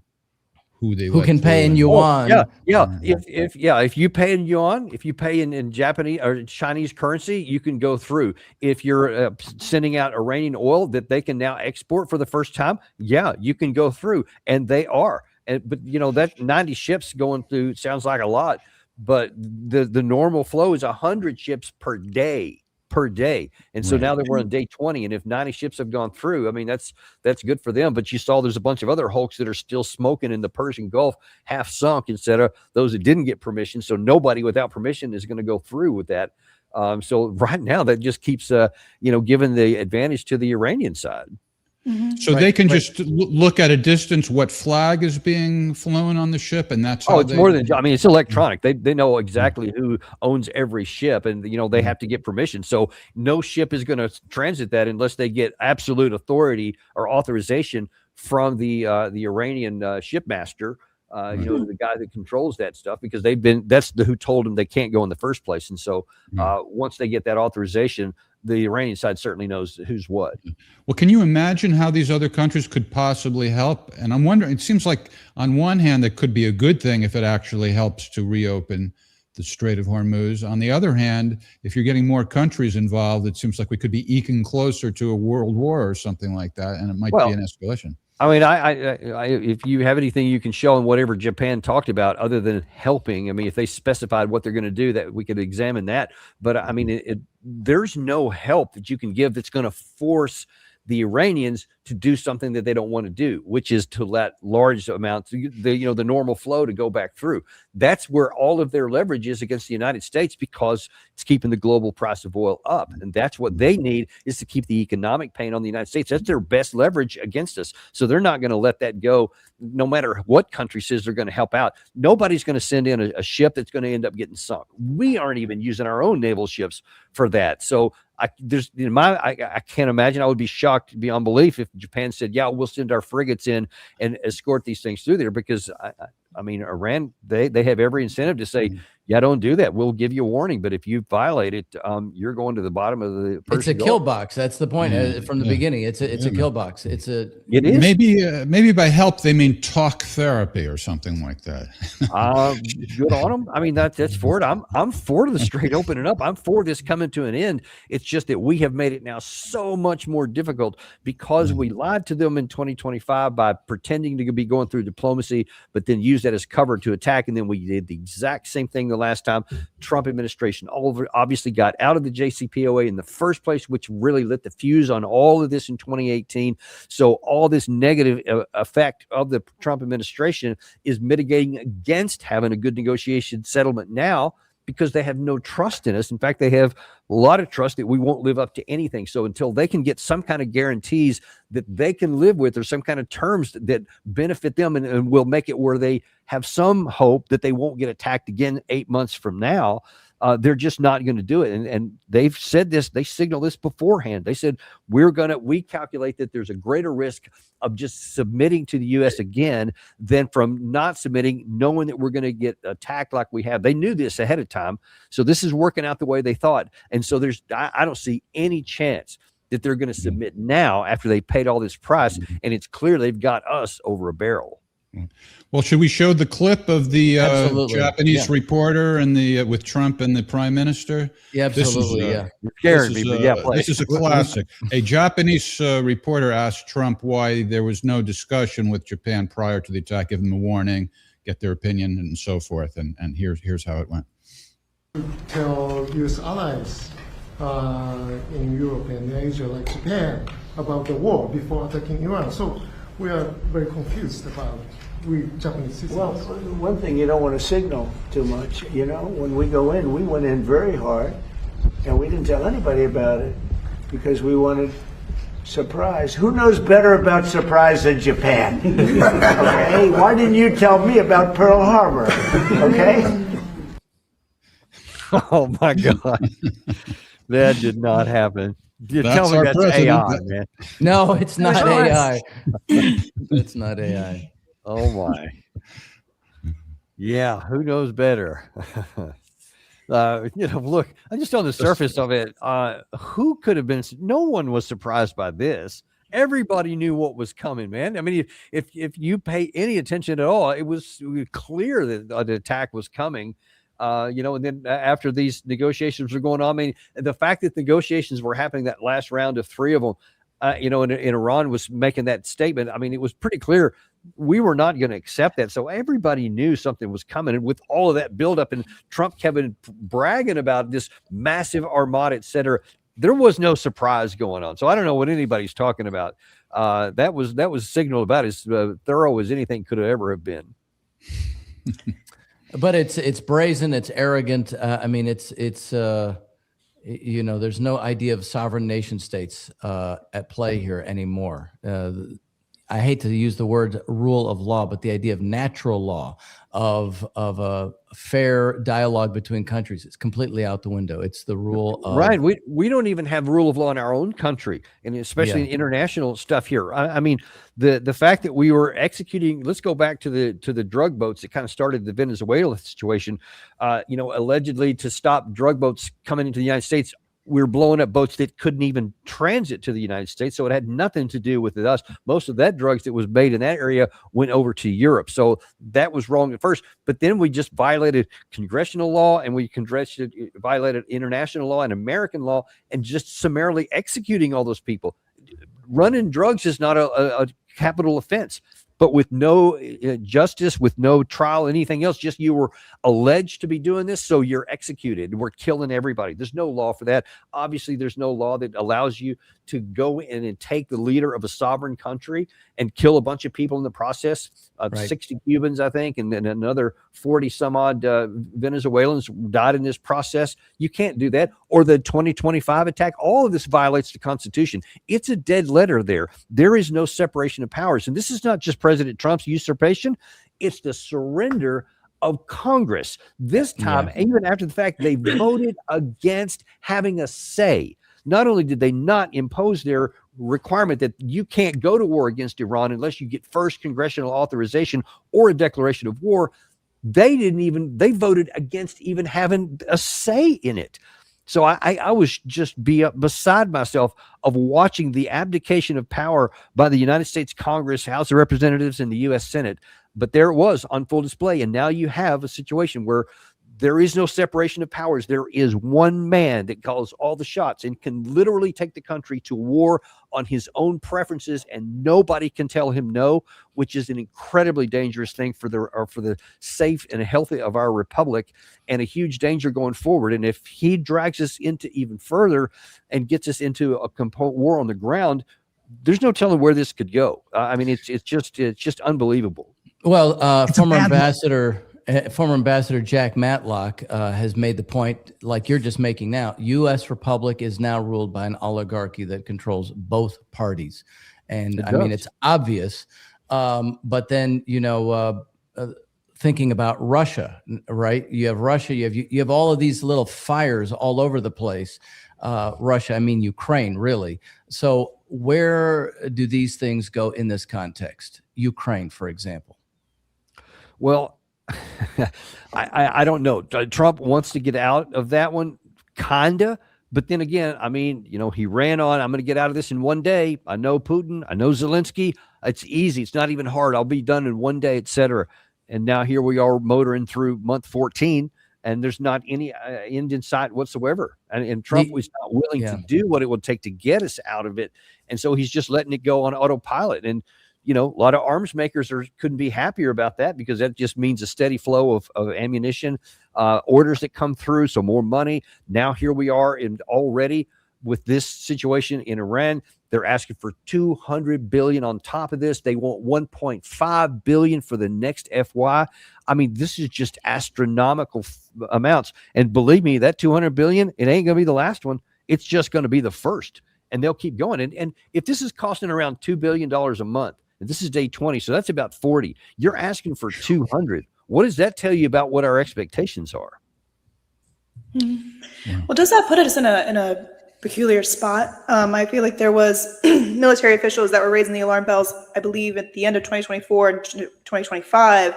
who can pay in yuan. If you pay in yuan, if you pay in Japanese or Chinese currency, you can go through. If you're sending out Iranian oil that they can now export for the first time, you can go through, and they are. But that 90 ships going through sounds like a lot, but the normal flow is 100 ships per day. And so now that we're on day 20, and if 90 ships have gone through, I mean, that's good for them. But you saw there's a bunch of other hulks that are still smoking in the Persian Gulf, half sunk, instead of those that didn't get permission. So nobody without permission is going to go through with that. So right now that just keeps, giving the advantage to the Iranian side. Mm-hmm. So they can just look at a distance what flag is being flown on the ship, and that's how it's more than, I mean, it's electronic. They know exactly who owns every ship, and they have to get permission. So no ship is going to transit that unless they get absolute authority or authorization from the Iranian shipmaster. The guy that controls that stuff, because that's who told them they can't go in the first place. And so once they get that authorization, the Iranian side certainly knows who's what. Well, can you imagine how these other countries could possibly help? And I'm wondering, it seems like on one hand, that could be a good thing if it actually helps to reopen the Strait of Hormuz. On the other hand, if you're getting more countries involved, it seems like we could be eking closer to a world war or something like that, and it might be an escalation. I mean, I if you have anything you can show in whatever Japan talked about other than helping, I mean, if they specified what they're going to do, that we could examine that. But I mean, there's no help that you can give that's going to force the Iranians to do something that they don't want to do, which is to let large amounts, the normal flow to go back through. That's where all of their leverage is against the United States, because it's keeping the global price of oil up. And that's what they need, is to keep the economic pain on the United States. That's their best leverage against us. So they're not going to let that go, no matter what country says they're going to help out. Nobody's going to send in a ship that's going to end up getting sunk. We aren't even using our own naval ships for that. So I can't imagine. I would be shocked beyond belief if Japan said, yeah, we'll send our frigates in and escort these things through there, because I mean, Iran, they have every incentive to say, yeah, don't do that. We'll give you a warning, but if you violate it, you're going to the bottom of the Persian It's a Gulf. kill box. That's the point from the beginning. It's a kill box. It is. Maybe by help they mean talk therapy or something like that. Good on them. I mean, that's for it. I'm for the strait opening up. I'm for this coming to an end. It's just that we have made it now so much more difficult because we lied to them in 2025 by pretending to be going through diplomacy, but then use that as cover to attack. And then we did the exact same thing the last time. Trump administration obviously got out of the JCPOA in the first place, which really lit the fuse on all of this in 2018. So all this negative effect of the Trump administration is mitigating against having a good negotiation settlement now, because they have no trust in us. In fact, they have a lot of trust that we won't live up to anything. So until they can get some kind of guarantees that they can live with, or some kind of terms that benefit them and will make it where they have some hope that they won't get attacked again 8 months from now, they're just not going to do it. And they've said this, they signaled this beforehand. They said, we calculate that there's a greater risk of just submitting to the U.S. again than from not submitting, knowing that we're going to get attacked like we have. They knew this ahead of time. So this is working out the way they thought. And so I don't see any chance that they're going to submit now after they paid all this price. And it's clear they've got us over a barrel. Well, should we show the clip of the Japanese Yeah. reporter and with Trump and the prime minister? Yeah, absolutely. You're scaring me, but yeah, play. This is a classic. A Japanese reporter asked Trump why there was no discussion with Japan prior to the attack, give them a warning, get their opinion, and so forth. And here's how it went. Tell U.S. allies in Europe and Asia, like Japan, about the war before attacking Iran. So we are very confused about we Japanese citizens. Well, one thing, you don't want to signal too much. You know, when we go in, we went in very hard, and we didn't tell anybody about it because we wanted surprise. Who knows better about surprise than Japan? Okay, why didn't you tell me about Pearl Harbor? Okay. Oh my God, that did not happen. You tell me that's AI, man. No, it's not AI. It's not AI. Oh my. Yeah, who knows better? Look, just on the surface of it, who could have been? No one was surprised by this. Everybody knew what was coming, man. I mean, if you pay any attention at all, it was clear that an attack was coming. And then after these negotiations were going on, I mean, the fact that negotiations were happening, that last round of 3 of them, and Iran was making that statement. I mean, it was pretty clear we were not going to accept that. So everybody knew something was coming. And with all of that buildup, and Trump kept bragging about this massive armada, et cetera, there was no surprise going on. So I don't know what anybody's talking about. That was signaled about as thorough as anything could have ever have been. But it's brazen, it's arrogant. I mean, it's there's no idea of sovereign nation states at play here anymore. I hate to use the word rule of law, but the idea of natural law, of a fair dialogue between countries, it's completely out the window. It's the rule of... Right. We don't even have rule of law in our own country, and especially in international stuff here. I mean, the fact that we were executing, let's go back to the drug boats that kind of started the Venezuela situation, allegedly to stop drug boats coming into the United States. We were blowing up boats that couldn't even transit to the United States. So it had nothing to do with us. Most of that drugs that was made in that area went over to Europe. So that was wrong at first. But then we just violated congressional law, and we violated international law and American law, and just summarily executing all those people. Running drugs is not a capital offense. but with no justice, with no trial, anything else. Just you were alleged to be doing this, so you're executed. We're killing everybody. There's no law for that. Obviously, there's no law that allows you to go in and take the leader of a sovereign country and kill a bunch of people in the process. 60 Cubans, I think, and then another 40 some odd Venezuelans died in this process. You can't do that. Or the 2025 attack. All of this violates the Constitution. It's a dead letter there. There is no separation of powers. And this is not just President Trump's usurpation. It's the surrender of Congress. This time, even after the fact, they voted against having a say. Not only did they not impose their requirement that you can't go to war against Iran unless you get first congressional authorization or a declaration of war, they voted against even having a say in it. So I was just beside myself of watching the abdication of power by the United States Congress, House of Representatives, and the U.S. Senate. But there it was on full display. And now you have a situation where there is no separation of powers. There is one man that calls all the shots and can literally take the country to war on his own preferences, and nobody can tell him no, which is an incredibly dangerous thing for the safe and healthy of our republic, and a huge danger going forward. And if he drags us into even further and gets us into a war on the ground, there's no telling where this could go. I mean, it's just unbelievable. Well, former Ambassador Jack Matlock has made the point, like you're just making now. U.S. Republic is now ruled by an oligarchy that controls both parties, and I mean it's obvious. But then thinking about Russia, right? You have Russia. You have all of these little fires all over the place. Russia, I mean Ukraine, really. So where do these things go in this context? Ukraine, for example. Well, I don't know. Trump wants to get out of that one, kinda. But then again, I mean, he ran on, I'm going to get out of this in one day. I know Putin. I know Zelensky. It's easy. It's not even hard. I'll be done in one day, etc. And now here we are motoring through month 14, and there's not any end in sight whatsoever. And Trump was not willing to do what it would take to get us out of it. And so he's just letting it go on autopilot. And a lot of arms makers couldn't be happier about that, because that just means a steady flow of ammunition, orders that come through, so more money. Now here we are already with this situation in Iran. They're asking for $200 billion on top of this. They want $1.5 billion for the next FY. I mean, this is just astronomical amounts. And believe me, that $200 billion, it ain't going to be the last one. It's just going to be the first. And they'll keep going. And if this is costing around $2 billion a month, and this is day 20, so that's about 40. You're asking for 200. What does that tell you about what our expectations are? Well, does that put us in a peculiar spot? I feel like there was military officials that were raising the alarm bells, I believe, at the end of 2024 and 2025,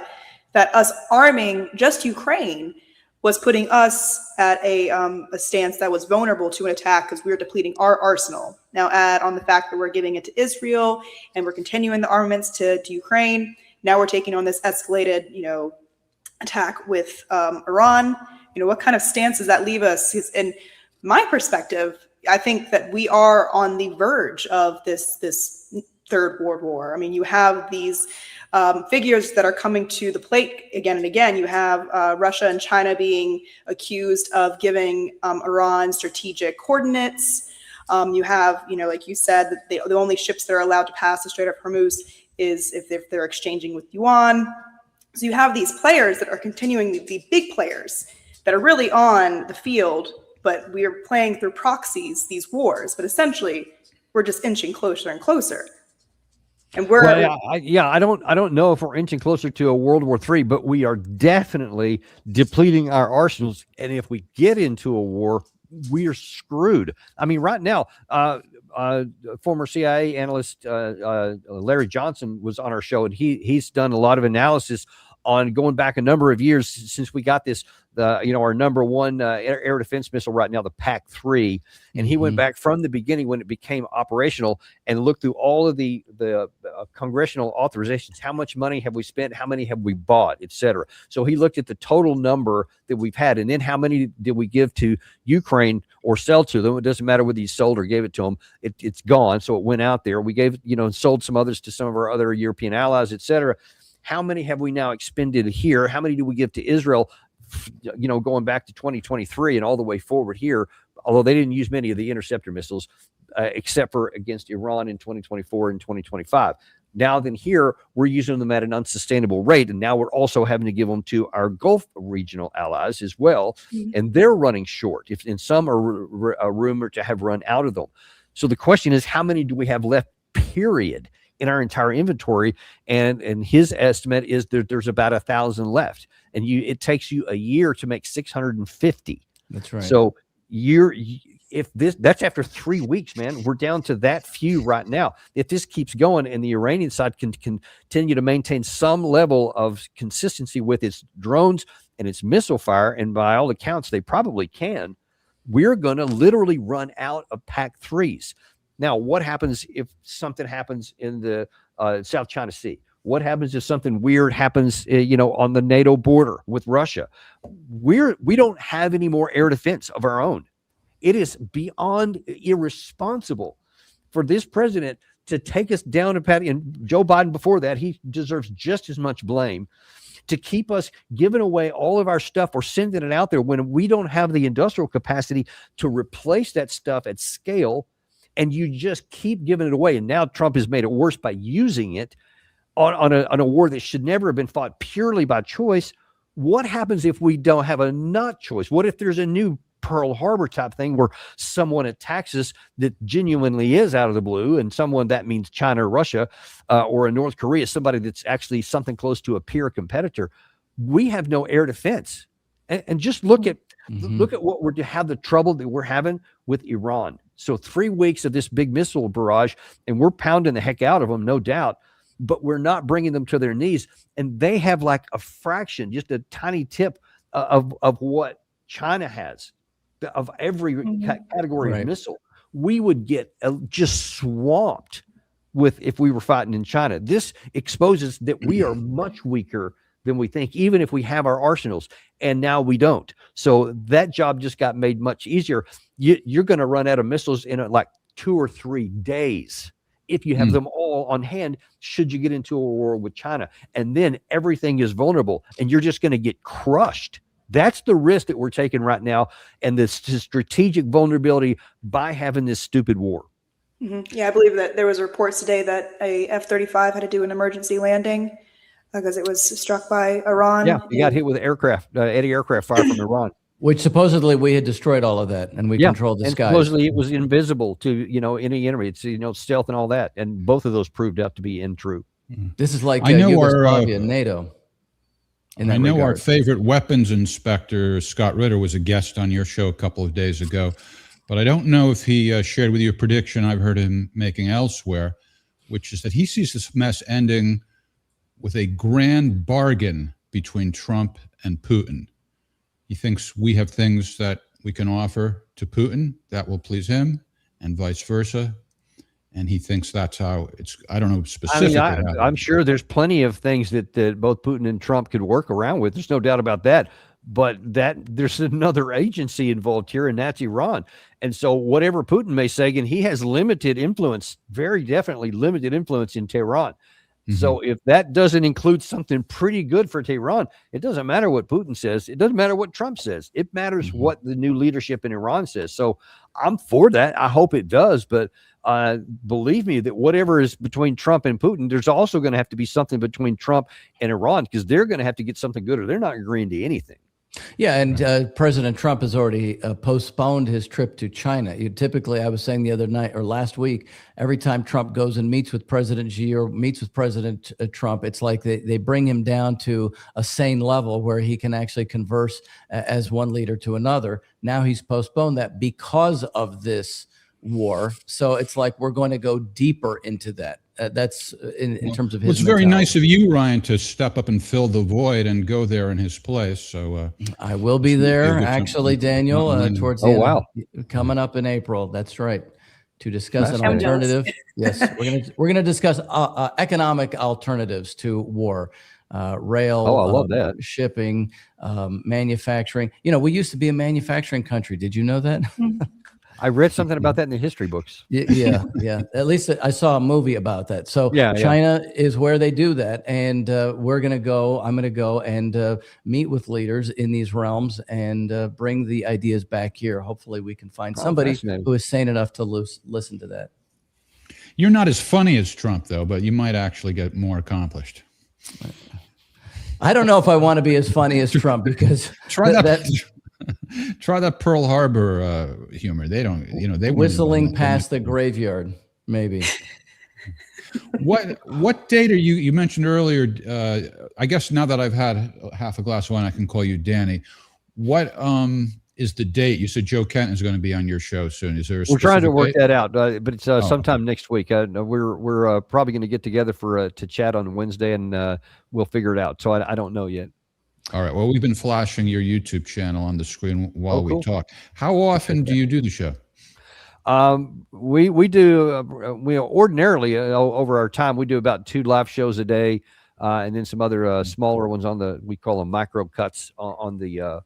that us arming just Ukraine was putting us at a stance that was vulnerable to an attack, because we were depleting our arsenal. Now add on the fact that we're giving it to Israel and we're continuing the armaments to Ukraine. Now we're taking on this escalated, attack with Iran. What kind of stance does that leave us? In my perspective, I think that we are on the verge of this third world war. I mean, you have these figures that are coming to the plate again and again. You have Russia and China being accused of giving Iran strategic coordinates. You have, like you said, that the only ships that are allowed to pass the Strait of Hormuz is if they're exchanging with yuan. So you have these players that are continuing, the big players that are really on the field, but we are playing through proxies, these wars. But essentially, we're just inching closer and closer. And we're I don't know if we're inching closer to a World War III, but we are definitely depleting our arsenals. And if we get into a war, we are screwed. I mean, right now, former CIA analyst Larry Johnson was on our show, and he's done a lot of analysis on going back a number of years since we got this, our number one air defense missile right now, the PAC-3. And he went back from the beginning when it became operational and looked through all of the congressional authorizations. How much money have we spent? How many have we bought, et cetera? So he looked at the total number that we've had, and then how many did we give to Ukraine or sell to them? It doesn't matter whether you sold or gave it to them. It's gone. So it went out there. We gave, sold some others to some of our other European allies, et cetera. How many have we now expended here? How many do we give to Israel, going back to 2023 and all the way forward here, although they didn't use many of the interceptor missiles, except for against Iran in 2024 and 2025. Now then here, we're using them at an unsustainable rate, and now we're also having to give them to our Gulf regional allies as well, and they're running short. And some are rumored to have run out of them. So the question is, how many do we have left, period, in our entire inventory? And his estimate is that there's about 1,000 left, and it takes you a year to make 650. That's right. So that's after 3 weeks, man. We're down to that few right now. If this keeps going and the Iranian side can continue to maintain some level of consistency with its drones and its missile fire, and by all accounts they probably can, we're going to literally run out of PAC-3s. Now, what happens if something happens in the South China Sea? What happens if something weird happens, on the NATO border with Russia? We don't have any more air defense of our own. It is beyond irresponsible for this president to take us down a path. And Joe Biden before that, he deserves just as much blame, to keep us giving away all of our stuff or sending it out there when we don't have the industrial capacity to replace that stuff at scale. And you just keep giving it away. And now Trump has made it worse by using it on a war that should never have been fought purely by choice. What happens if we don't have a not choice? What if there's a new Pearl Harbor type thing where someone attacks us that genuinely is out of the blue, and someone that means China or Russia or a North Korea, somebody that's actually something close to a peer competitor? We have no air defense. And just look at what how the trouble that we're having with Iran. So 3 weeks of this big missile barrage, and we're pounding the heck out of them, no doubt, but we're not bringing them to their knees. And they have like a fraction, just a tiny tip of what China has, of every category of missile. We would get just swamped with if we were fighting in China. This exposes that we are much weaker than we think, even if we have our arsenals, and now we don't. So that job just got made much easier. You're going to run out of missiles in like 2 or 3 days if you have them all on hand, should you get into a war with China. And then everything is vulnerable, and you're just going to get crushed. That's the risk that we're taking right now, and this strategic vulnerability by having this stupid war. Yeah, I believe that there was reports today that a F-35 had to do an emergency landing because it was struck by Iran. Yeah, he got hit with anti-aircraft fire from Iran. Which supposedly we had destroyed all of that, and we controlled the and skies. Supposedly it was invisible to any enemy. It's stealth and all that, and both of those proved out to be untrue. This is like Yugoslavia and NATO. I know our favorite weapons inspector, Scott Ritter, was a guest on your show a couple of days ago, but I don't know if he shared with you a prediction I've heard him making elsewhere, which is that he sees this mess ending with a grand bargain between Trump and Putin. He thinks we have things that we can offer to Putin that will please him, and vice versa. And he thinks that's how it's, I don't know specifically. I'm sure there's plenty of things that both Putin and Trump could work around with. There's no doubt about that. But there's another agency involved here, and that's Iran. And so whatever Putin may say, and he has limited influence, very definitely limited influence in Tehran. So if that doesn't include something pretty good for Tehran, it doesn't matter what Putin says. It doesn't matter what Trump says. It matters what the new leadership in Iran says. So I'm for that. I hope it does. But believe me that whatever is between Trump and Putin, there's also going to have to be something between Trump and Iran, because they're going to have to get something good or they're not agreeing to anything. Yeah, and President Trump has already postponed his trip to China. Typically, I was saying the other night or last week, every time Trump goes and meets with President Xi or meets with President Trump, it's like they bring him down to a sane level where he can actually converse as one leader to another. Now he's postponed that because of this war. So it's like we're going to go deeper into that. That's in terms of his. Well, it's very mentality. nice of you, Ryan, to step up and fill the void and go there in his place. So I will be there, actually, Daniel, towards the end, coming up in April. That's right. To discuss an alternative. Yes, we're gonna discuss economic alternatives to war. Rail, I love that. Shipping, manufacturing. You know, we used to be a manufacturing country. Did you know that? I read something about that in the history books. Yeah. At least I saw a movie about that. So China is where they do that, and I'm going to go and meet with leaders in these realms and bring the ideas back here. Hopefully, we can find somebody who is sane enough to listen to that. You're not as funny as Trump, though, but you might actually get more accomplished. I don't know if I want to be as funny as Trump because try that Pearl Harbor humor. They don't, they whistling past the graveyard, maybe. What date are you mentioned earlier? I guess now that I've had half a glass of wine, I can call you Danny. What is the date? You said Joe Kenton is going to be on your show soon. Is there? We're trying to work that out, but it's sometime next week. We're probably going to get together to chat on Wednesday, and we'll figure it out. So I don't know yet. All right. Well, we've been flashing your YouTube channel on the screen while we talk. How often do you do the show? We do. We ordinarily over our time we do about 2 live shows a day, and then some other smaller ones we call them micro cuts on the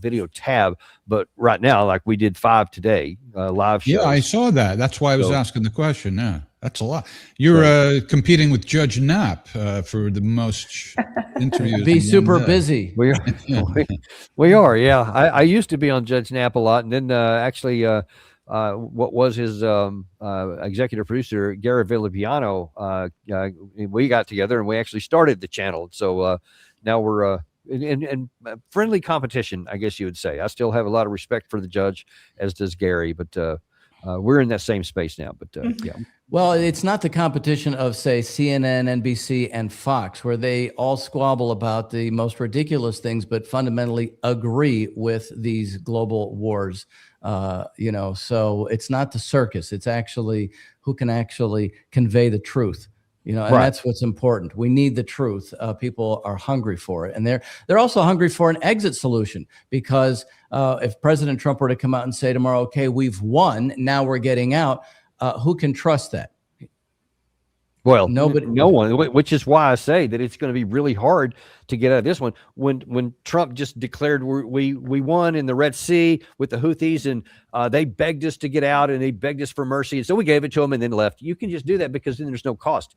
video tab. But right now, like we did 5 today, live shows. Yeah, I saw that. That's why I was asking the question. Yeah, that's a lot. You're competing with Judge Knapp for the most interviews. Be super busy. We are. Yeah, I used to be on Judge Knapp a lot, and then actually, what was his executive producer, Gary Villapiano, we got together and we actually started the channel. So now we're in friendly competition, I guess you would say. I still have a lot of respect for the judge, as does Gary, but we're in that same space now. But yeah. Well, it's not the competition of, say, CNN, NBC, and Fox, where they all squabble about the most ridiculous things, but fundamentally agree with these global wars. So it's not the circus. It's actually who can actually convey the truth. And that's what's important. We need the truth. People are hungry for it. And they're also hungry for an exit solution, because if President Trump were to come out and say tomorrow, okay, we've won, now we're getting out, who can trust that? Well, no one, which is why I say that it's going to be really hard to get out of this one. When Trump just declared we won in the Red Sea with the Houthis, and they begged us to get out, and they begged us for mercy. And so we gave it to them and then left. You can just do that because then there's no cost.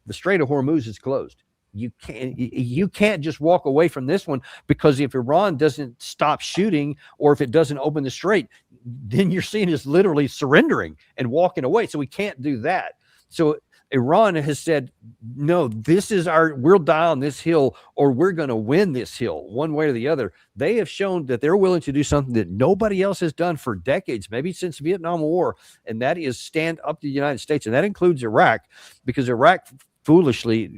The Strait of Hormuz is closed. You can't just walk away from this one, because if Iran doesn't stop shooting, or if it doesn't open the strait, then you're seeing us literally surrendering and walking away. So we can't do that. So Iran has said, no, we'll die on this hill, or we're going to win this hill one way or the other. They have shown that they're willing to do something that nobody else has done for decades, maybe since the Vietnam War. And that is stand up to the United States. And that includes Iraq, because Iraq foolishly,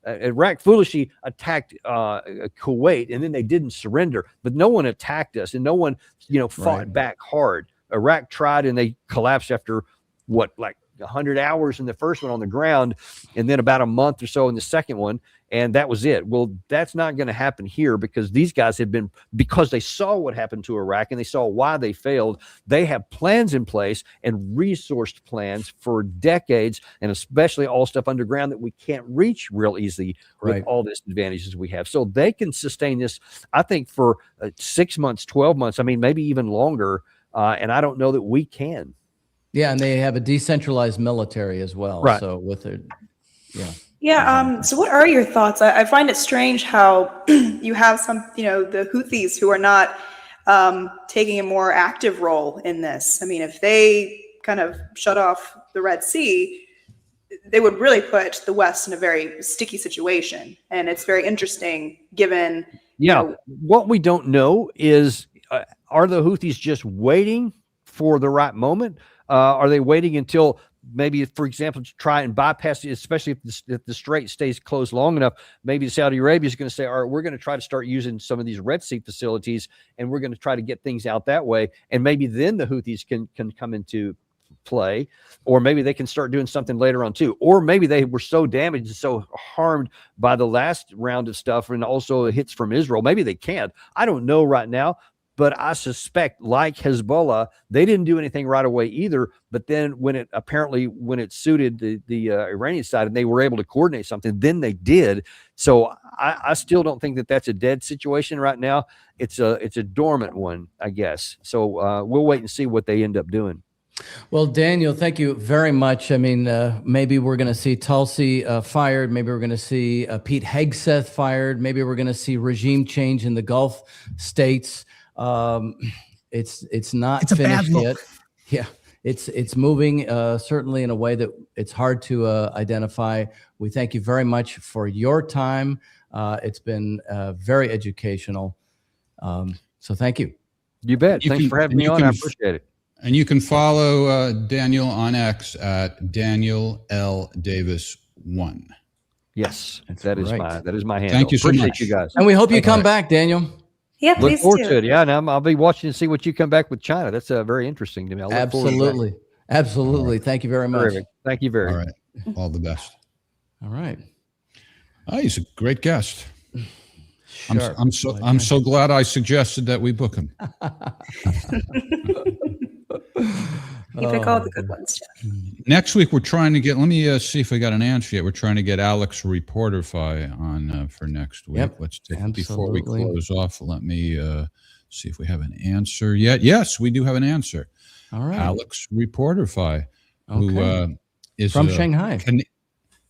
Iraq foolishly attacked Kuwait, and then they didn't surrender. But no one attacked us, and no one, fought back hard. Iraq tried, and they collapsed after 100 hours in the first one on the ground, and then about a month or so in the second one, and that was it. Well, that's not going to happen here, because these guys because they saw what happened to Iraq and they saw why they failed. They have plans in place and resourced plans for decades, and especially all stuff underground that we can't reach real easily with all this advantages we have. So they can sustain this, I think, for 6 months, 12 months. I mean, maybe even longer. And I don't know that we can. Yeah, and they have a decentralized military as well. Right. So with it, So what are your thoughts? I find it strange how you have some, the Houthis who are not taking a more active role in this. I mean, if they kind of shut off the Red Sea, they would really put the West in a very sticky situation. And it's very interesting given. Yeah. What we don't know is, are the Houthis just waiting for the right moment? Are they waiting until maybe, for example, to try and bypass it, especially if the strait stays closed long enough? Maybe Saudi Arabia is going to say, all right, we're going to try to start using some of these Red Sea facilities, and we're going to try to get things out that way. And maybe then the Houthis can come into play, or maybe they can start doing something later on too, or maybe they were so damaged and so harmed by the last round of stuff and also hits from Israel. Maybe they can't. I don't know right now, but I suspect, like Hezbollah, they didn't do anything right away either. But then when it suited the Iranian side and they were able to coordinate something, then they did. So I still don't think that that's a dead situation right now. It's a dormant one, I guess. So we'll wait and see what they end up doing. Well, Daniel, thank you very much. I mean, maybe we're going to see Tulsi fired. Maybe we're going to see Pete Hegseth fired. Maybe we're going to see regime change in the Gulf states. It's not finished yet. Yeah, it's moving certainly in a way that it's hard to identify. We thank you very much for your time. It's been very educational. So thank you. You bet. Thanks for having me on. I appreciate it. And you can follow Daniel on X at Daniel L. Davis 1. Yes, that is my handle. Thank you so Appreciate much. you guys. And we hope you come back, Daniel. Yeah, Look please forward do. to it. Yeah, and I'll be watching to see what you come back with China. That's very interesting to me. I look forward to that. Absolutely. Absolutely. Thank you very much. Terrific. Thank you very All much. right. All the best. All right. Oh, he's a great guest. Sure. I'm so glad I suggested that we book him. You pick all the good ones, Jeff. Next week, we're trying to get, let me see if I got an answer yet. We're trying to get Alex Reporterfy on for next week. Yep, Let's take, before we absolutely. close off, let me see if we have an answer yet. Yes, we do have an answer. All right. Alex Reporterfy, who is From Shanghai.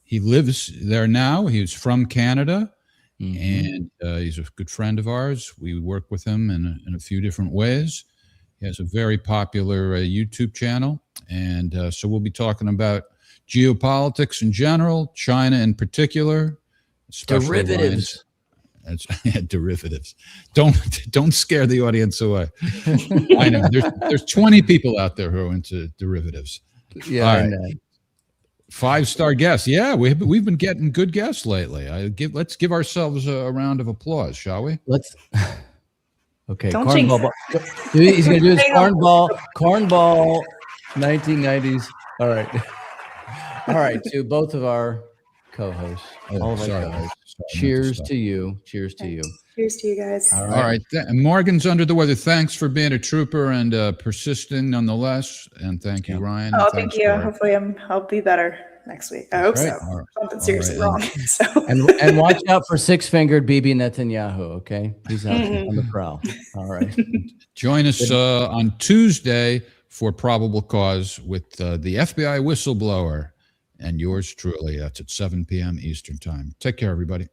He lives there now. He's from Canada, and he's a good friend of ours. We work with him in a few different ways. He has a very popular YouTube channel, and so we'll be talking about geopolitics in general, China in particular, Derivatives. Derivatives. Don't scare the audience away. I know there's 20 people out there who are into derivatives. Yeah. All I right. know. 5-star guests. Yeah, we've been getting good guests lately. Let's give ourselves a round of applause, shall we? Let's. Okay, Don't jinx cornball. He's going to do his cornball 1990s. All right. All right, to both of our co-hosts. All of our sorry. co-hosts. Cheers to you. Cheers to you. Cheers to you guys. All All right. Morgan's under the weather. Thanks for being a trooper and persisting nonetheless. And thank you, Ryan. Oh, And thank thanks you. to Hopefully I'll be better next week. I hope right. so. All right. Something seriously All wrong. right. So And watch out for six-fingered Bibi Netanyahu, okay? He's out on the prowl. All right. Join us on Tuesday for Probable Cause with the FBI whistleblower and yours truly. That's at 7 p.m. Eastern Time. Take care, everybody.